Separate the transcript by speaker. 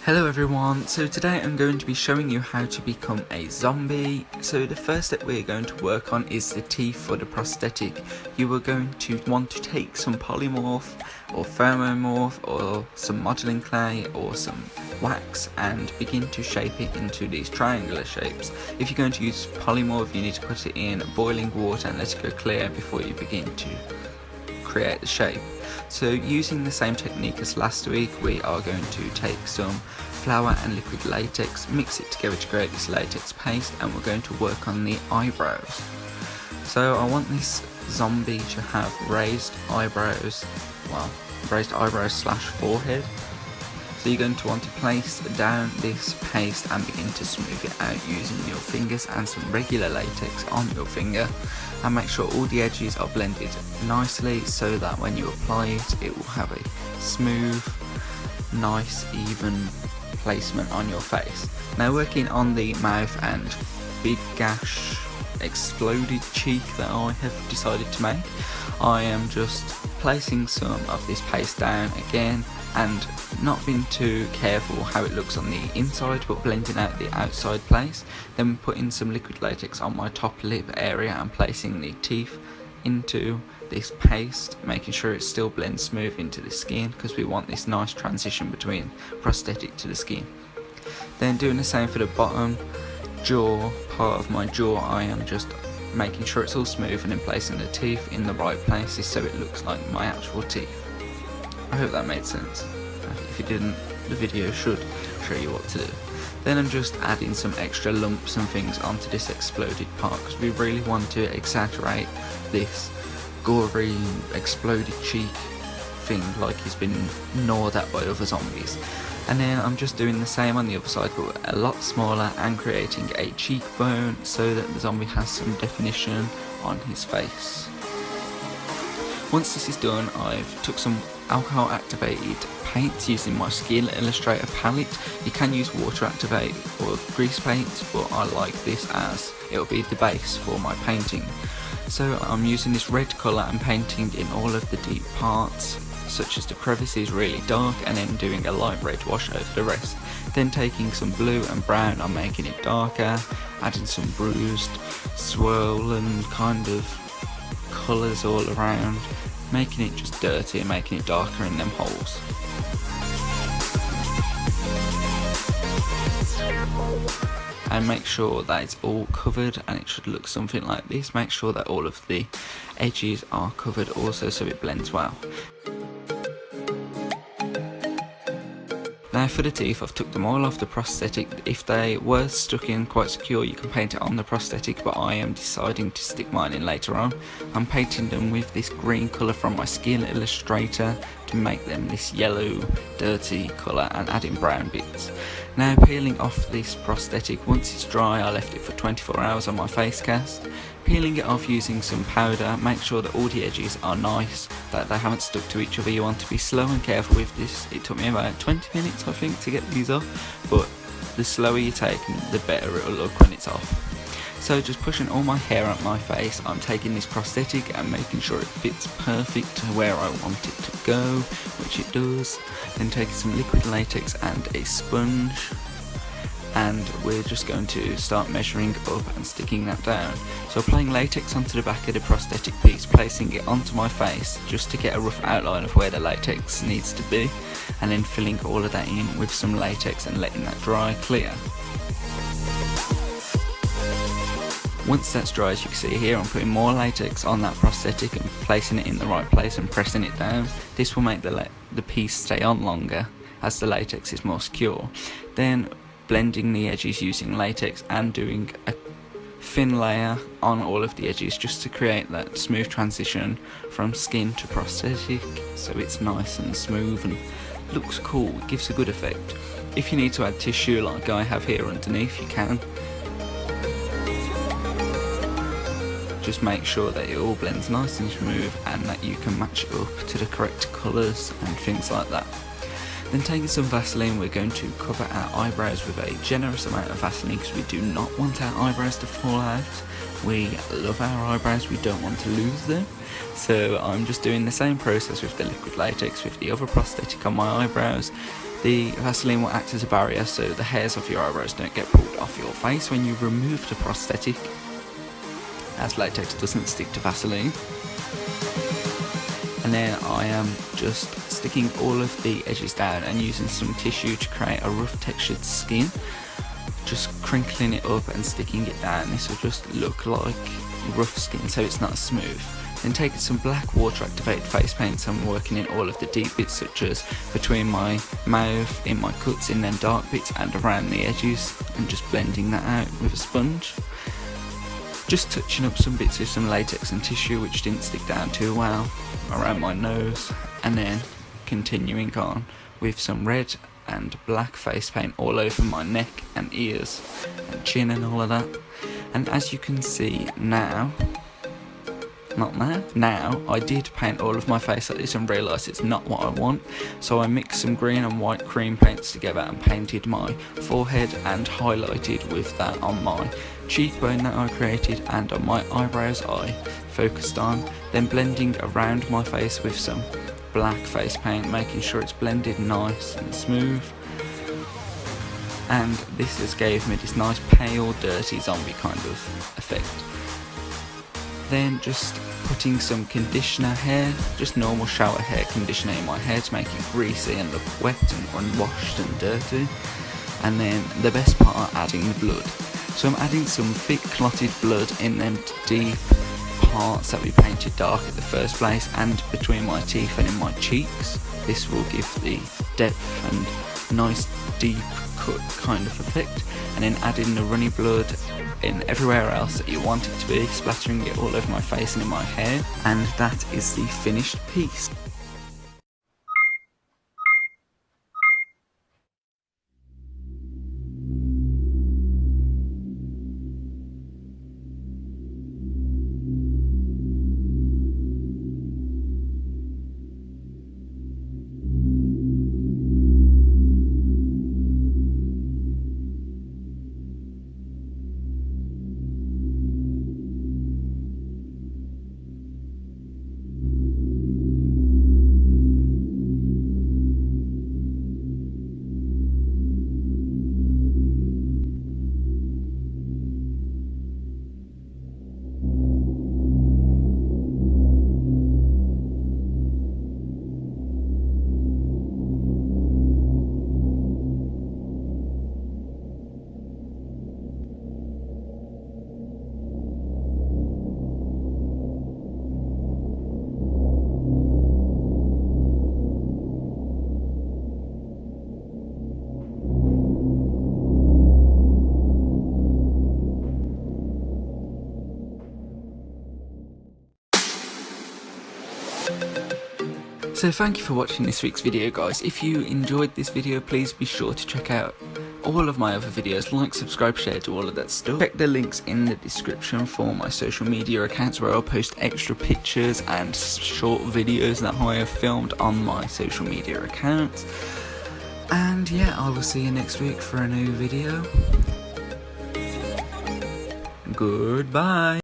Speaker 1: Hello everyone, so today I'm going to be showing you how to become a zombie. So the first step we're going to work on is the teeth for the prosthetic. You are going to want to take some polymorph or thermomorph or some modelling clay or some wax and begin to shape it into these triangular shapes. If you're going to use polymorph, you need to put it in boiling water and let it go clear before you begin to create the shape. So using the same technique as last week, we are going to take some flour and liquid latex, mix it together to create this latex paste, and we're going to work on the eyebrows. So I want this zombie to have raised eyebrows slash forehead. So you're going to want to place down this paste and begin to smooth it out using your fingers and some regular latex on your finger, and make sure all the edges are blended nicely so that when you apply it, it will have a smooth, nice, even placement on your face. Now working on the mouth and big gash exploded cheek that I have decided to make, I am just placing some of this paste down again and not being too careful how it looks on the inside, but blending out the outside place, then putting some liquid latex on my top lip area and placing the teeth into this paste, making sure it still blends smooth into the skin because we want this nice transition between prosthetic to the skin. Then doing the same for the bottom jaw, part of my jaw, I am just making sure it's all smooth and then placing the teeth in the right places so it looks like my actual teeth. I hope that made sense. If it didn't, the video should show you what to do. Then I'm just adding some extra lumps and things onto this exploded part because we really want to exaggerate this gory exploded cheek thing like he's been gnawed at by other zombies. And then I'm just doing the same on the other side but a lot smaller and creating a cheekbone so that the zombie has some definition on his face. Once this is done, I've took some alcohol activated paints using my Skin Illustrator palette. You can use water activated or grease paint, but I like this as it'll be the base for my painting. So I'm using this red colour and painting in all of the deep parts, such as the crevices really dark, and then doing a light red wash over the rest. Then taking some blue and brown, I'm making it darker, adding some bruised, swollen kind of colours all around, making it just dirty and making it darker in them holes. And make sure that it's all covered, and it should look something like this. Make sure that all of the edges are covered also so it blends well. Now for the teeth, I've took them all off the prosthetic. If they were stuck in quite secure, you can paint it on the prosthetic, but I am deciding to stick mine in later on. I'm painting them with this green colour from my Skin Illustrator to make them this yellow dirty colour and adding brown bits. Now peeling off this prosthetic, once it's dry I left it for 24 hours on my face cast. Peeling it off using some powder, make sure that all the edges are nice, that they haven't stuck to each other. You want to be slow and careful with this. It took me about 20 minutes I think to get these off, but the slower you take the better it'll look when it's off. So just pushing all my hair up my face, I'm taking this prosthetic and making sure it fits perfect to where I want it to go, which it does. Then taking some liquid latex and a sponge, and we're just going to start measuring up and sticking that down. So applying latex onto the back of the prosthetic piece, placing it onto my face just to get a rough outline of where the latex needs to be, and then filling all of that in with some latex and letting that dry clear. Once that's dry, as you can see here, I'm putting more latex on that prosthetic and placing it in the right place and pressing it down. This will make the piece stay on longer as the latex is more secure. Then blending the edges using latex and doing a thin layer on all of the edges just to create that smooth transition from skin to prosthetic so it's nice and smooth and looks cool, it gives a good effect. If you need to add tissue like I have here underneath, you can. Just make sure that it all blends nice and smooth and that you can match it up to the correct colours and things like that. Then taking some Vaseline, we're going to cover our eyebrows with a generous amount of Vaseline because we do not want our eyebrows to fall out. We love our eyebrows, we don't want to lose them. So I'm just doing the same process with the liquid latex with the other prosthetic on my eyebrows. The Vaseline will act as a barrier so the hairs of your eyebrows don't get pulled off your face when you remove the prosthetic, as latex doesn't stick to Vaseline. And then I am just sticking all of the edges down and using some tissue to create a rough textured skin. Just crinkling it up and sticking it down. This will just look like rough skin, so it's not smooth. Then taking some black water activated face paint, so I'm working in all of the deep bits, such as between my mouth, in my cuts, in them dark bits and around the edges, and just blending that out with a sponge. Just touching up some bits with some latex and tissue which didn't stick down too well around my nose, and then continuing on with some red and black face paint all over my neck and ears and chin and all of that. And as you can see now, now I did paint all of my face like this and realised it's not what I want, so I mixed some green and white cream paints together and painted my forehead and highlighted with that on my cheekbone that I created and on my eyebrows I focused on, then blending around my face with some black face paint, making sure it's blended nice and smooth. And this just gave me this nice pale dirty zombie kind of effect. Then just putting some conditioner hair, just normal shower hair conditioner in my hair to make it greasy and look wet and unwashed and dirty. And then the best part, adding the blood. So I'm adding some thick clotted blood in them deep parts that we painted dark at the first place and between my teeth and in my cheeks. This will give the depth and nice deep cut kind of effect. And then adding the runny blood in everywhere else that you want it to be, splattering it all over my face and in my hair. And that is the finished piece. So thank you for watching this week's video, guys. If you enjoyed this video, please be sure to check out all of my other videos, like, subscribe, share, do all of that stuff. Check the links in the description for my social media accounts where I'll post extra pictures and short videos that I have filmed on my social media accounts. And yeah, I will see you next week for a new video. Goodbye.